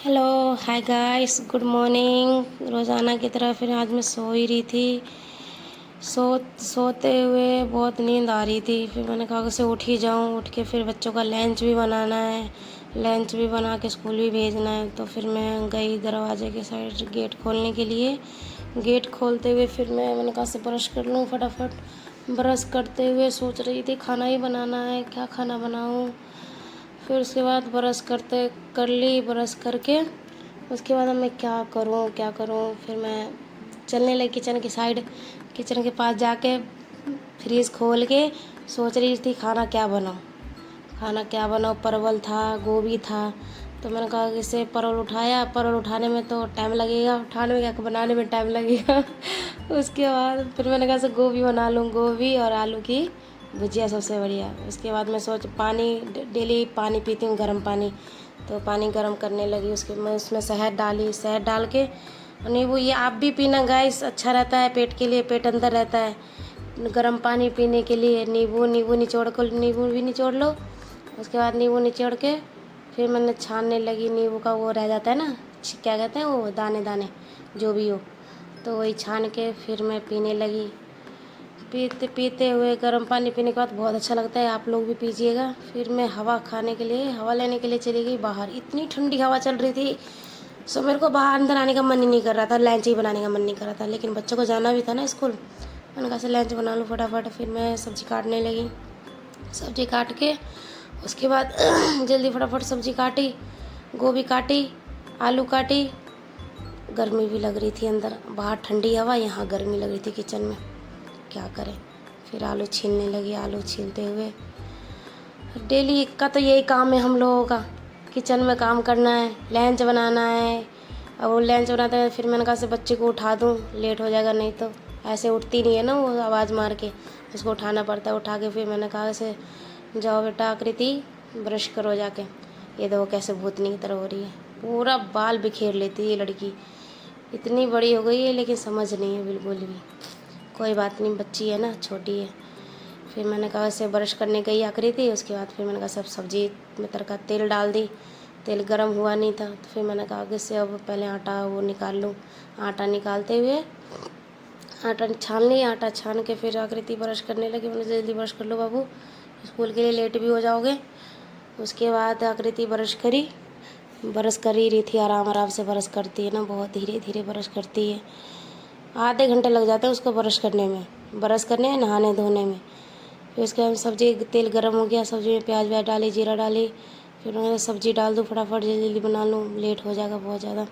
Hello, hi guys, good morning. रोज़ाना की तरह फिर आज मैं सो ही रही थी। सोते हुए बहुत नींद आ रही थी। फिर मैंने कहा उसे उठ ही जाऊं। उठ के फिर बच्चों का लंच भी बनाना है, लंच भी बना के स्कूल भी भेजना है। तो फिर मैं गई दरवाजे के साइड गेट खोलने के लिए। गेट खोलते हुए फिर मैंने कहा से ब्रश कर लूँ फटाफट। ब्रश करते हुए सोच रही थी खाना ही बनाना है, क्या खाना बनाऊँ। फिर उसके बाद ब्रश कर ली। ब्रश करके उसके बाद अब मैं क्या करूँ। फिर मैं चलने लगी किचन की साइड। किचन के पास जाके फ्रीज खोल के सोच रही थी खाना क्या बनाऊँ। परवल था, गोभी था। तो मैंने कहा कि इसे परवल उठाया। परवल उठाने में तो टाइम लगेगा, उठाने में क्या बनाने में टाइम लगेगा। उसके बाद फिर मैंने कहा से गोभी बना लूँ, गोभी और आलू की भुजिया सबसे बढ़िया। उसके बाद मैं पानी डेली पानी पीती हूँ, गर्म पानी। तो पानी गर्म करने लगी। उसके मैं उसमें शहद डाली। शहद डाल के नींबू, ये आप भी पीना गाइस, अच्छा रहता है पेट के लिए, पेट अंदर रहता है। गर्म पानी पीने के लिए नींबू नींबू भी निचोड़ लो। उसके बाद नींबू निचोड़ के फिर मैंने छानने लगी। नींबू का वो रह जाता है ना, क्या कहते हैं वो, दाने दाने जो भी हो, तो वही छान के फिर मैं पीने लगी। पीते पीते हुए गर्म पानी पीने के बाद बहुत अच्छा लगता है, आप लोग भी पीजिएगा। फिर मैं हवा लेने के लिए चली गई बाहर। इतनी ठंडी हवा चल रही थी, सो मेरे को बाहर अंदर आने का मन ही नहीं कर रहा था, लंच ही बनाने का मन नहीं कर रहा था। लेकिन बच्चों को जाना भी था ना स्कूल। मैंने कहा से लंच बना लूँ फटाफट। फिर मैं सब्ज़ी काटने लगी। सब्ज़ी काट के उसके बाद जल्दी फटाफट सब्ज़ी काटी, गोभी काटी, आलू काटी। गर्मी भी लग रही थी अंदर, बाहर ठंडी हवा, यहाँ गर्मी लग रही थी किचन में, क्या करें। फिर आलू छीलने लगी। आलू छीलते हुए डेली का तो यही काम है हम लोगों का, किचन में काम करना है, लंच बनाना है। अब वो लंच बनाते हैं फिर मैंने कहा से बच्चे को उठा दूँ, लेट हो जाएगा, नहीं तो ऐसे उठती नहीं है ना वो, आवाज़ मार के उसको उठाना पड़ता है। उठा के फिर मैंने कहा से जाओ बेटा आकृति, ब्रश करो जाके। ये देखो कैसे भूतनी की तरह हो रही है, पूरा बाल बिखेर लेती है ये लड़की। इतनी बड़ी हो गई है लेकिन समझ नहीं है बिल्कुल भी। कोई बात नहीं, बच्ची है ना, छोटी है। फिर मैंने कहा ऐसे ब्रश करने गई आकृति। उसके बाद फिर मैंने कहा सब सब्जी में तड़का तेल डाल दी। तेल गर्म हुआ नहीं था तो फिर मैंने कहा आगे से अब पहले आटा वो निकाल लूँ। आटा निकालते हुए आटा छान ली। आटा छान के फिर आकृति ब्रश करने लगी। मैंने जल्दी ब्रश कर लो बाबू, स्कूल के लिए लेट भी हो जाओगे। उसके बाद आकृति ब्रश कर ही रही थी, आराम आराम से ब्रश करती है ना, बहुत धीरे धीरे ब्रश करती है। आधे घंटे लग जाते हैं उसको ब्रश करने नहाने धोने में। फिर उसके बाद सब्ज़ी, तेल गर्म हो गया, सब्ज़ी में प्याज व्याज डाली, जीरा डाली। फिर मैंने सब्ज़ी डाल दूँ फटाफट, जल्दी जल्दी बना लूँ, लेट हो जाएगा बहुत ज़्यादा।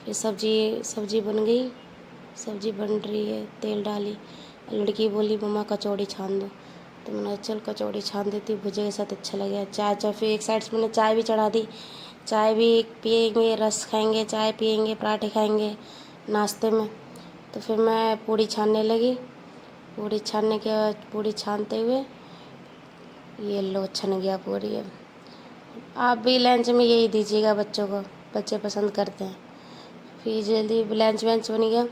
फिर सब्ज़ी बन गई। सब्ज़ी बन रही है, तेल डाली। लड़की बोली मम्मा कचौड़ी छान दो। तो मैंने चल कचौड़ी छान देती, भुजिया के साथ अच्छा लगेगा। चाय फिर एक साइड से मैंने चाय भी चढ़ा दी। चाय भी पियेंगे, रस खाएंगे, चाय पियेंगे, पराठे खाएंगे नाश्ते में। तो फिर मैं पूड़ी छानने लगी। पूड़ी छानने के बाद पूड़ी छानते हुए ये लो छन गया पूरी। अब आप भी लंच में यही दीजिएगा बच्चों को, बच्चे पसंद करते हैं। फिर जल्दी लंच वंच बन गया।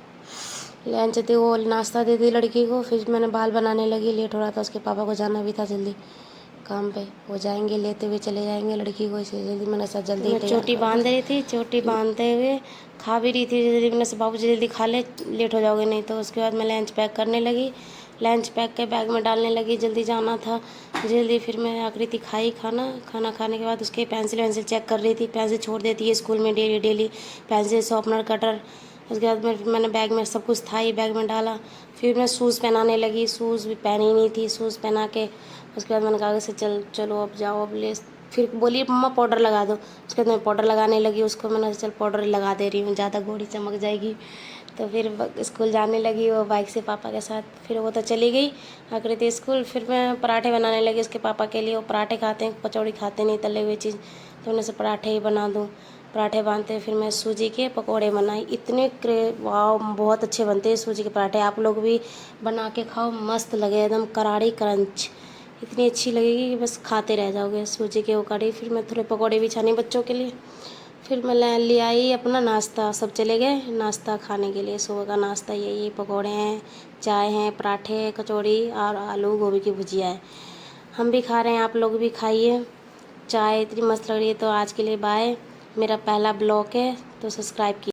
लंच दी, वो नाश्ता दे दी लड़की को। फिर मैंने बाल बनाने लगी, लेट हो रहा था, उसके पापा को जाना भी था जल्दी काम पे, वो जाएंगे, लेते हुए चले जाएंगे लड़की को, इसलिए जल्दी मैंने सब जल्दी चोटी बांध रही थी। चोटी बांधते हुए खा भी रही थी जल्दी। मैंने बाबू जी जल्दी खा ले, लेट हो जाओगे नहीं तो। उसके बाद मैं लंच पैक करने लगी। लंच पैक के बैग में डालने लगी, जल्दी जाना था जल्दी। फिर मैं आकृति खाना खाने के बाद उसके पेंसिल वेंसिल चेक कर रही थी। पेंसिल छोड़ देती है स्कूल में daily daily, pencil sharpener cutter. उसके बाद मैंने बैग में सब कुछ था ही, बैग में डाला। फिर मैं शूज़ पहनाने लगी। शूज़ भी पहनी नहीं थी, शूज़ पहना के उसके बाद मैंने कहा से चलो अब जाओ, अब ले। फिर बोली मम्मा पाउडर लगा दो। उसके बाद मैं पाउडर लगाने लगी उसको। मैंने चल पाउडर लगा दे रही हूँ, ज़्यादा गोरी चमक जाएगी। तो फिर स्कूल जाने लगी वो बाइक से पापा के साथ। फिर वो तो चली गई आकृति स्कूल। फिर मैं पराठे बनाने लगी उसके पापा के लिए। वो पराठे खाते हैं, कचौड़ी खाते नहीं, तले हुए चीज़। तो उन्हें से पराठे ही बना दूँ। पराठे बांधते फिर मैं सूजी के पकोड़े बनाई। इतने वाव, बहुत अच्छे बनते हैं सूजी के पराठे। आप लोग भी बना के खाओ, मस्त लगे, एकदम करारी क्रंच, इतनी अच्छी लगेगी कि बस खाते रह जाओगे सूजी के वो कड़ी। फिर मैं थोड़े पकोड़े भी छानी बच्चों के लिए। फिर मैं ले आई अपना नाश्ता। सब चले गए नाश्ता खाने के लिए। सुबह का नाश्ता यही, पकोड़े हैं, चाय हैं, पराठे, कचौड़ी और आलू गोभी की भुजिया है। हम भी खा रहे हैं, आप लोग भी खाइए। चाय इतनी मस्त लग रही है। तो आज के लिए बाय। मेरा पहला ब्लॉग है, तो सब्सक्राइब कीजिए।